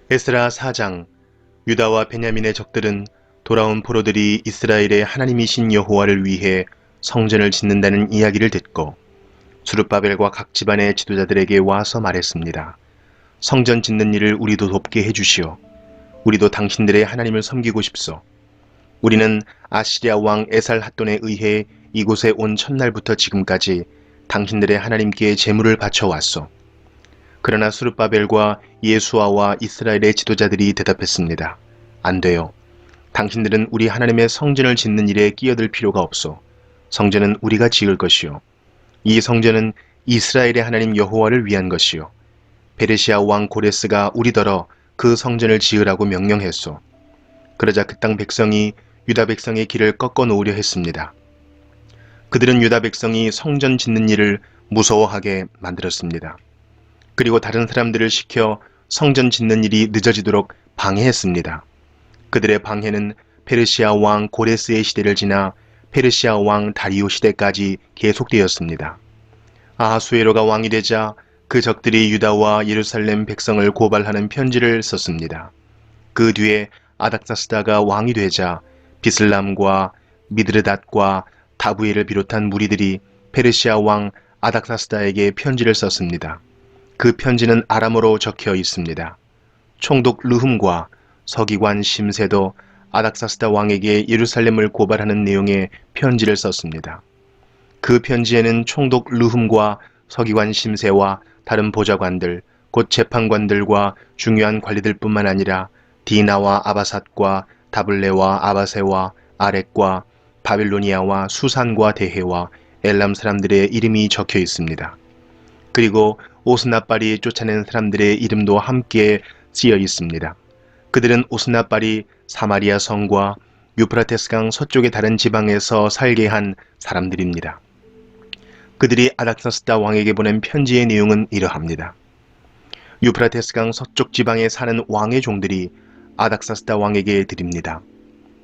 에스라 4장. 유다와 베냐민의 적들은 돌아온 포로들이 이스라엘의 하나님이신 여호와를 위해 성전을 짓는다는 이야기를 듣고 수룹바벨과 각 집안의 지도자들에게 와서 말했습니다. 성전 짓는 일을 우리도 돕게 해주시오. 우리도 당신들의 하나님을 섬기고 싶소. 우리는 아시리아 왕 에살핫돈에 의해 이곳에 온 첫날부터 지금까지 당신들의 하나님께 제물을 바쳐왔소. 그러나 수룹바벨과 예수아와 이스라엘의 지도자들이 대답했습니다. 안 돼요. 당신들은 우리 하나님의 성전을 짓는 일에 끼어들 필요가 없소. 성전은 우리가 지을 것이요. 이 성전은 이스라엘의 하나님 여호와를 위한 것이요. 페르시아 왕 고레스가 우리더러 그 성전을 지으라고 명령했소. 그러자 그 땅 백성이 유다 백성의 길을 꺾어 놓으려 했습니다. 그들은 유다 백성이 성전 짓는 일을 무서워하게 만들었습니다. 그리고 다른 사람들을 시켜 성전 짓는 일이 늦어지도록 방해했습니다. 그들의 방해는 페르시아 왕 고레스의 시대를 지나 페르시아 왕 다리오 시대까지 계속되었습니다. 아하수에로가 왕이 되자 그 적들이 유다와 예루살렘 백성을 고발하는 편지를 썼습니다. 그 뒤에 아닥사스다가 왕이 되자 비슬람과 미드르닷과 다부엘을 비롯한 무리들이 페르시아 왕 아닥사스다에게 편지를 썼습니다. 그 편지는 아람어로 적혀 있습니다. 총독 르흠과 서기관 심세도 아닥사스다 왕에게 예루살렘을 고발하는 내용의 편지를 썼습니다. 그 편지에는 총독 르흠과 서기관 심세와 다른 보좌관들, 곧 재판관들과 중요한 관리들뿐만 아니라 디나와 아바삿과 다블레와 아바세와 아렉과 바빌로니아와 수산과 대해와 엘람 사람들의 이름이 적혀 있습니다. 그리고 오스나빨이 쫓아낸 사람들의 이름도 함께 쓰여 있습니다. 그들은 오스나빨이 사마리아 성과 유프라테스강 서쪽의 다른 지방에서 살게 한 사람들입니다. 그들이 아닥사스다 왕에게 보낸 편지의 내용은 이러합니다. 유프라테스강 서쪽 지방에 사는 왕의 종들이 아닥사스다 왕에게 드립니다.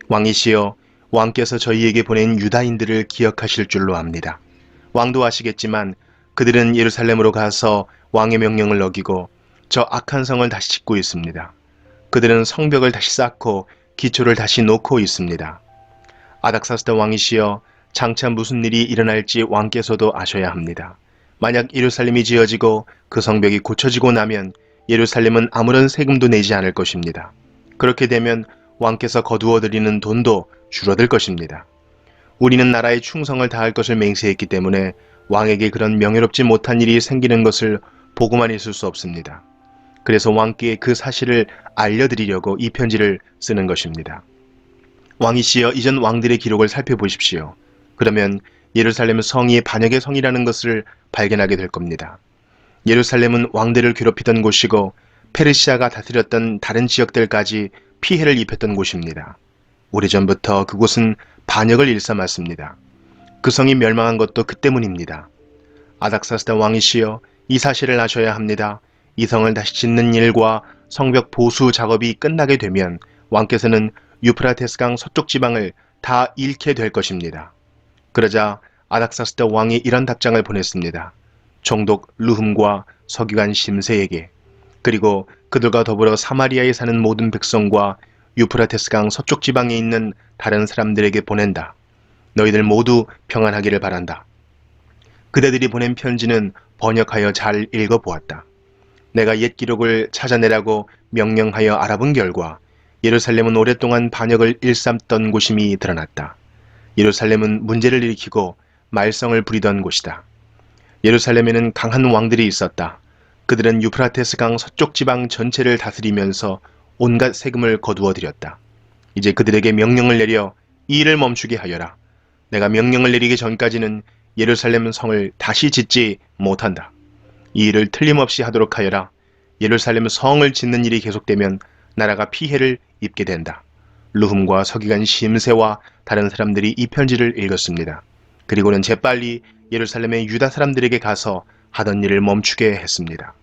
왕이시여, 왕께서 저희에게 보낸 유다인들을 기억하실 줄로 압니다. 왕도 아시겠지만 그들은 예루살렘으로 가서 왕의 명령을 어기고 저 악한 성을 다시 짓고 있습니다. 그들은 성벽을 다시 쌓고 기초를 다시 놓고 있습니다. 아닥사스다 왕이시여, 장차 무슨 일이 일어날지 왕께서도 아셔야 합니다. 만약 예루살렘이 지어지고 그 성벽이 고쳐지고 나면 예루살렘은 아무런 세금도 내지 않을 것입니다. 그렇게 되면 왕께서 거두어 드리는 돈도 줄어들 것입니다. 우리는 나라에 충성을 다할 것을 맹세했기 때문에 왕에게 그런 명예롭지 못한 일이 생기는 것을 보고만 있을 수 없습니다. 그래서 왕께 그 사실을 알려드리려고 이 편지를 쓰는 것입니다. 왕이시여, 이전 왕들의 기록을 살펴보십시오. 그러면 예루살렘 성이 반역의 성이라는 것을 발견하게 될 겁니다. 예루살렘은 왕들을 괴롭히던 곳이고 페르시아가 다스렸던 다른 지역들까지 피해를 입혔던 곳입니다. 오래전부터 그곳은 반역을 일삼았습니다. 그 성이 멸망한 것도 그 때문입니다. 아닥사스다 왕이시여, 이 사실을 아셔야 합니다. 이 성을 다시 짓는 일과 성벽 보수 작업이 끝나게 되면 왕께서는 유프라테스강 서쪽 지방을 다 잃게 될 것입니다. 그러자 아닥사스다 왕이 이런 답장을 보냈습니다. 총독 르흠과 서기관 심세에게, 그리고 그들과 더불어 사마리아에 사는 모든 백성과 유프라테스강 서쪽 지방에 있는 다른 사람들에게 보낸다. 너희들 모두 평안하기를 바란다. 그대들이 보낸 편지는 번역하여 잘 읽어보았다. 내가 옛 기록을 찾아내라고 명령하여 알아본 결과 예루살렘은 오랫동안 반역을 일삼던 곳임이 드러났다. 예루살렘은 문제를 일으키고 말썽을 부리던 곳이다. 예루살렘에는 강한 왕들이 있었다. 그들은 유프라테스 강 서쪽 지방 전체를 다스리면서 온갖 세금을 거두어 들였다. 이제 그들에게 명령을 내려 이 일을 멈추게 하여라. 내가 명령을 내리기 전까지는 예루살렘 성을 다시 짓지 못한다. 이 일을 틀림없이 하도록 하여라. 예루살렘 성을 짓는 일이 계속되면 나라가 피해를 입게 된다. 르흠과 서기관 심세와 다른 사람들이 이 편지를 읽었습니다. 그리고는 재빨리 예루살렘의 유다 사람들에게 가서 하던 일을 멈추게 했습니다.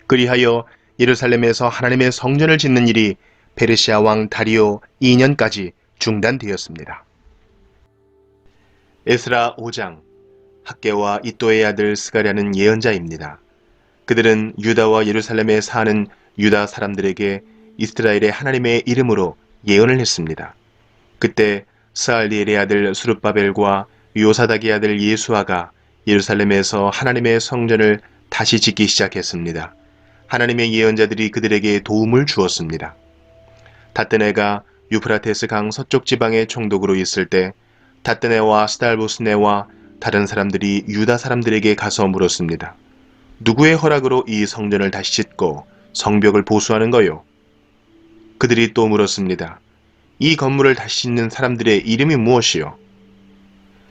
그리하여 예루살렘에서 하나님의 성전을 짓는 일이 페르시아 왕 다리오 2년까지 중단되었습니다. 에스라 5장. 학개와 이또의 아들 스가랴는 예언자입니다. 그들은 유다와 예루살렘에 사는 유다 사람들에게 이스라엘의 하나님의 이름으로 예언을 했습니다. 그때 스알리엘의 아들 수룹바벨과 요사닥의 아들 예수아가 예루살렘에서 하나님의 성전을 다시 짓기 시작했습니다. 하나님의 예언자들이 그들에게 도움을 주었습니다. 다뜨네가 유프라테스 강 서쪽 지방의 총독으로 있을 때 다뜨네와 스달보스네와 다른 사람들이 유다 사람들에게 가서 물었습니다. 누구의 허락으로 이 성전을 다시 짓고 성벽을 보수하는 거요? 그들이 또 물었습니다. 이 건물을 다시 짓는 사람들의 이름이 무엇이요?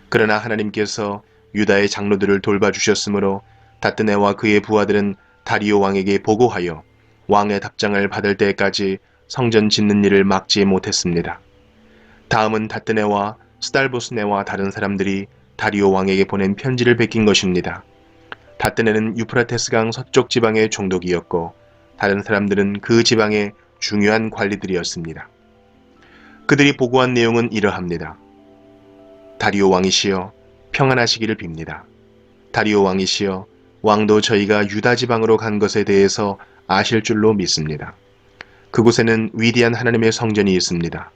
그러나 하나님께서 유다의 장로들을 돌봐주셨으므로 다뜨네와 그의 부하들은 다리오 왕에게 보고하여 왕의 답장을 받을 때까지 성전 짓는 일을 막지 못했습니다. 다음은 다뜨네와 스달보스네와 다른 사람들이 다리오 왕에게 보낸 편지를 베낀 것입니다. 다뜨네는 유프라테스강 서쪽 지방의 총독이었고 다른 사람들은 그 지방의 중요한 관리들이었습니다. 그들이 보고한 내용은 이러합니다. 다리오 왕이시여 평안하시기를 빕니다. 다리오 왕이시여 왕도 저희가 유다 지방으로 간 것에 대해서 아실 줄로 믿습니다. 그곳에는 위대한 하나님의 성전이 있습니다.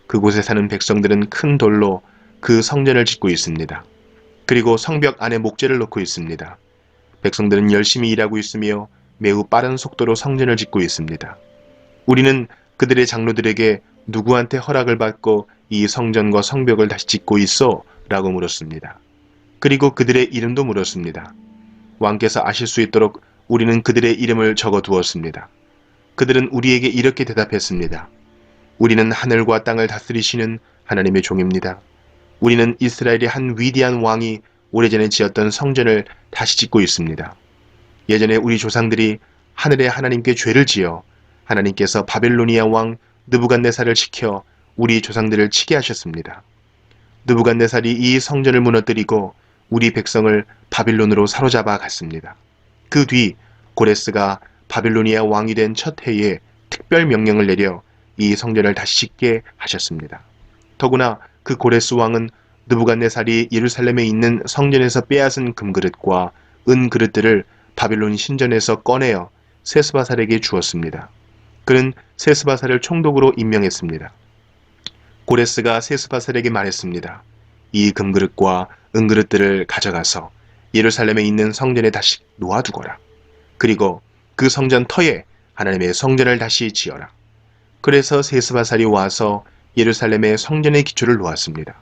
그곳에 사는 백성들은 큰 돌로 그 성전을 짓고 있습니다. 그리고 성벽 안에 목재를 놓고 있습니다. 백성들은 열심히 일하고 있으며 매우 빠른 속도로 성전을 짓고 있습니다. 우리는 그들의 장로들에게 누구한테 허락을 받고 이 성전과 성벽을 다시 짓고 있어? 라고 물었습니다. 그리고 그들의 이름도 물었습니다. 왕께서 아실 수 있도록 우리는 그들의 이름을 적어 두었습니다. 그들은 우리에게 이렇게 대답했습니다. 우리는 하늘과 땅을 다스리시는 하나님의 종입니다. 우리는 이스라엘의 한 위대한 왕이 오래전에 지었던 성전을 다시 짓고 있습니다. 예전에 우리 조상들이 하늘의 하나님께 죄를 지어 하나님께서 바벨로니아 왕 느부갓네살을 시켜 우리 조상들을 치게 하셨습니다. 느부갓네살이 이 성전을 무너뜨리고 우리 백성을 바빌론으로 사로잡아 갔습니다. 그 뒤 고레스가 바빌로니아 왕이 된 첫 해에 특별 명령을 내려 이 성전을 다시 짓게 하셨습니다. 더구나 그 고레스 왕은 느부갓네살이 예루살렘에 있는 성전에서 빼앗은 금그릇과 은그릇들을 바빌론 신전에서 꺼내어 세스바살에게 주었습니다. 그는 세스바살을 총독으로 임명했습니다. 고레스가 세스바살에게 말했습니다. 이 금그릇과 은그릇들을 가져가서 예루살렘에 있는 성전에 다시 놓아두거라. 그리고 그 성전 터에 하나님의 성전을 다시 지어라. 그래서 세스바살이 와서 예루살렘의 성전의 기초를 놓았습니다.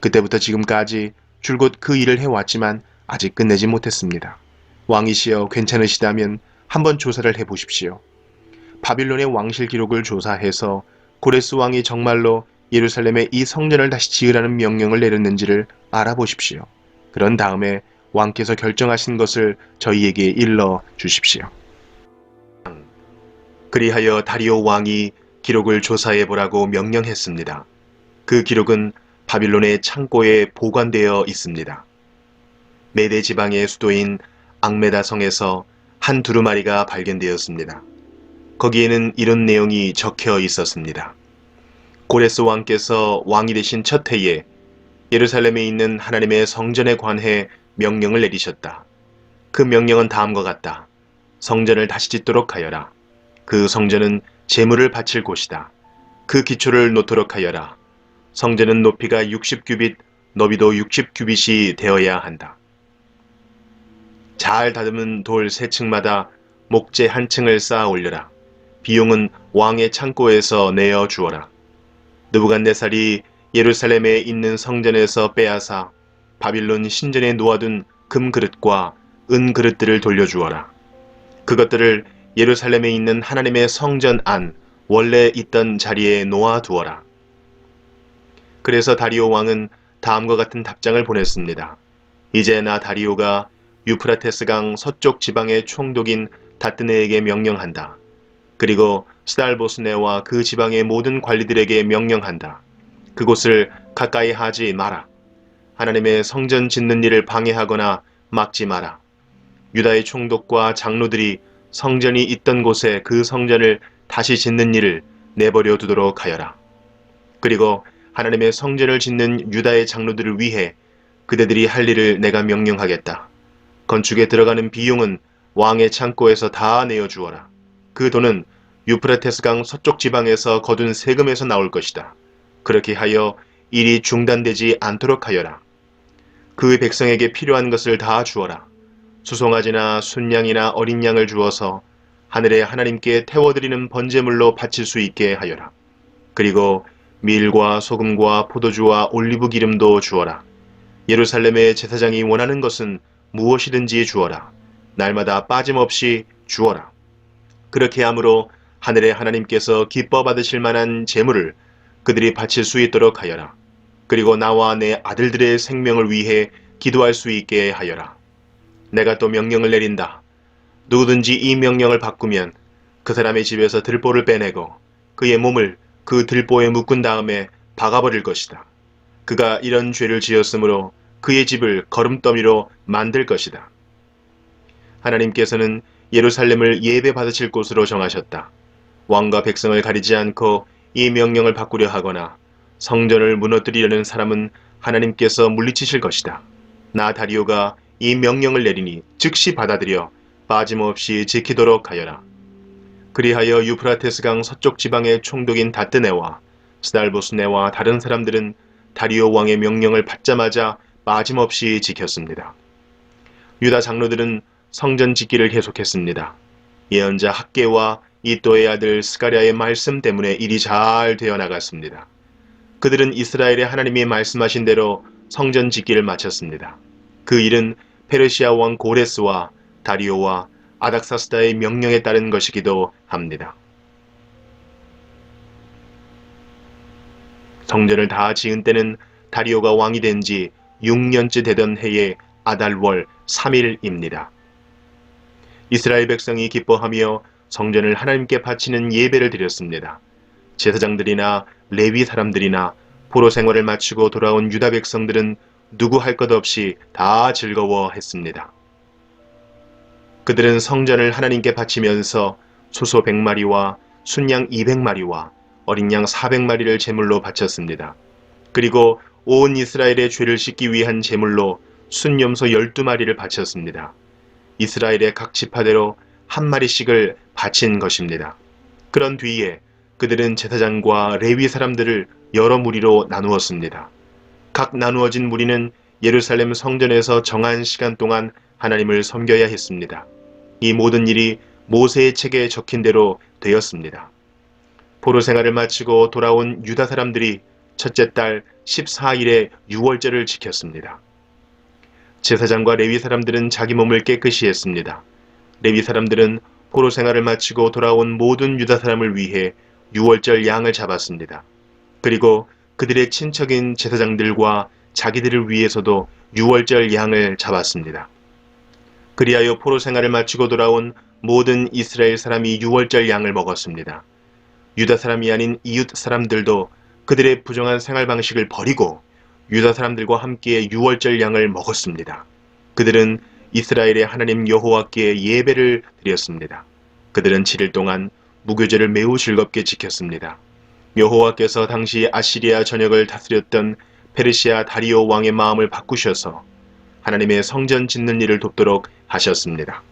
그때부터 지금까지 줄곧 그 일을 해왔지만 아직 끝내지 못했습니다. 왕이시여 괜찮으시다면 한번 조사를 해보십시오. 바빌론의 왕실 기록을 조사해서 고레스 왕이 정말로 예루살렘에 이 성전을 다시 지으라는 명령을 내렸는지를 알아보십시오. 그런 다음에 왕께서 결정하신 것을 저희에게 일러 주십시오. 그리하여 다리오 왕이 기록을 조사해 보라고 명령했습니다. 그 기록은 바빌론의 창고에 보관되어 있습니다. 메대 지방의 수도인 앙메다성에서 한 두루마리가 발견되었습니다. 거기에는 이런 내용이 적혀 있었습니다. 고레스 왕께서 왕이 되신 첫 해에 예루살렘에 있는 하나님의 성전에 관해 명령을 내리셨다. 그 명령은 다음과 같다. 성전을 다시 짓도록 하여라. 그 성전은 제물을 바칠 곳이다. 그 기초를 놓도록 하여라. 성전은 높이가 60규빗, 너비도 60규빗이 되어야 한다. 잘 다듬은 돌 세 층마다 목재 한 층을 쌓아 올려라. 비용은 왕의 창고에서 내어 주어라. 느부갓네살이 예루살렘에 있는 성전에서 빼앗아 바빌론 신전에 놓아둔 금그릇과 은그릇들을 돌려주어라. 그것들을 예루살렘에 있는 하나님의 성전 안 원래 있던 자리에 놓아두어라. 그래서 다리오 왕은 다음과 같은 답장을 보냈습니다. 이제 나 다리오가 유프라테스강 서쪽 지방의 총독인 다뜨네에게 명령한다. 그리고 스달보스네와 그 지방의 모든 관리들에게 명령한다. 그곳을 가까이 하지 마라. 하나님의 성전 짓는 일을 방해하거나 막지 마라. 유다의 총독과 장로들이 성전이 있던 곳에 그 성전을 다시 짓는 일을 내버려 두도록 하여라. 그리고 하나님의 성전을 짓는 유다의 장로들을 위해 그대들이 할 일을 내가 명령하겠다. 건축에 들어가는 비용은 왕의 창고에서 다 내어 주어라. 그 돈은 유프라테스강 서쪽 지방에서 거둔 세금에서 나올 것이다. 그렇게 하여 일이 중단되지 않도록 하여라. 그 백성에게 필요한 것을 다 주어라. 수송아지나 순양이나 어린 양을 주어서 하늘의 하나님께 태워드리는 번제물로 바칠 수 있게 하여라. 그리고 밀과 소금과 포도주와 올리브 기름도 주어라. 예루살렘의 제사장이 원하는 것은 무엇이든지 주어라. 날마다 빠짐없이 주어라. 그렇게 함으로 하늘의 하나님께서 기뻐 받으실 만한 제물을 그들이 바칠 수 있도록 하여라. 그리고 나와 내 아들들의 생명을 위해 기도할 수 있게 하여라. 내가 또 명령을 내린다. 누구든지 이 명령을 바꾸면 그 사람의 집에서 들보를 빼내고 그의 몸을 그 들보에 묶은 다음에 박아버릴 것이다. 그가 이런 죄를 지었으므로 그의 집을 거름더미로 만들 것이다. 하나님께서는 예루살렘을 예배 받으실 곳으로 정하셨다. 왕과 백성을 가리지 않고 이 명령을 바꾸려 하거나 성전을 무너뜨리려는 사람은 하나님께서 물리치실 것이다. 나 다리오가 이 명령을 내리니 즉시 받아들여 빠짐없이 지키도록 하여라. 그리하여 유프라테스강 서쪽 지방의 총독인 다뜨네와 스달보스네와 다른 사람들은 다리오 왕의 명령을 받자마자 빠짐없이 지켰습니다. 유다 장로들은 성전 짓기를 계속했습니다. 예언자 학개와 이또의 아들 스가랴의 말씀 때문에 일이 잘 되어 나갔습니다. 그들은 이스라엘의 하나님이 말씀하신 대로 성전 짓기를 마쳤습니다. 그 일은 페르시아 왕 고레스와 다리오와 아닥사스다의 명령에 따른 것이기도 합니다. 성전을 다 지은 때는 다리오가 왕이 된 지 6년째 되던 해의 아달월 3일입니다. 이스라엘 백성이 기뻐하며 성전을 하나님께 바치는 예배를 드렸습니다. 제사장들이나 레위 사람들이나 포로 생활을 마치고 돌아온 유다 백성들은 누구 할 것 없이 다 즐거워했습니다. 그들은 성전을 하나님께 바치면서 소소 100마리와 순양 200마리와 어린 양 400마리를 제물로 바쳤습니다. 그리고 온 이스라엘의 죄를 씻기 위한 제물로 순염소 12마리를 바쳤습니다. 이스라엘의 각 지파대로 한 마리씩을 바친 것입니다. 그런 뒤에 그들은 제사장과 레위 사람들을 여러 무리로 나누었습니다. 각 나누어진 무리는 예루살렘 성전에서 정한 시간 동안 하나님을 섬겨야 했습니다. 이 모든 일이 모세의 책에 적힌 대로 되었습니다. 포로 생활을 마치고 돌아온 유다 사람들이 첫째 달 14일에 유월절을 지켰습니다. 제사장과 레위 사람들은 자기 몸을 깨끗이 했습니다. 레위 사람들은 포로 생활을 마치고 돌아온 모든 유다 사람을 위해 유월절 양을 잡았습니다. 그리고 그들의 친척인 제사장들과 자기들을 위해서도 유월절 양을 잡았습니다. 그리하여 포로 생활을 마치고 돌아온 모든 이스라엘 사람이 유월절 양을 먹었습니다. 유다 사람이 아닌 이웃 사람들도 그들의 부정한 생활 방식을 버리고 유다 사람들과 함께 유월절 양을 먹었습니다. 그들은 이스라엘의 하나님 여호와께 예배를 드렸습니다. 그들은 7일 동안 무교제를 매우 즐겁게 지켰습니다. 여호와께서 당시 아시리아 전역을 다스렸던 페르시아 다리오 왕의 마음을 바꾸셔서 하나님의 성전 짓는 일을 돕도록 하셨습니다.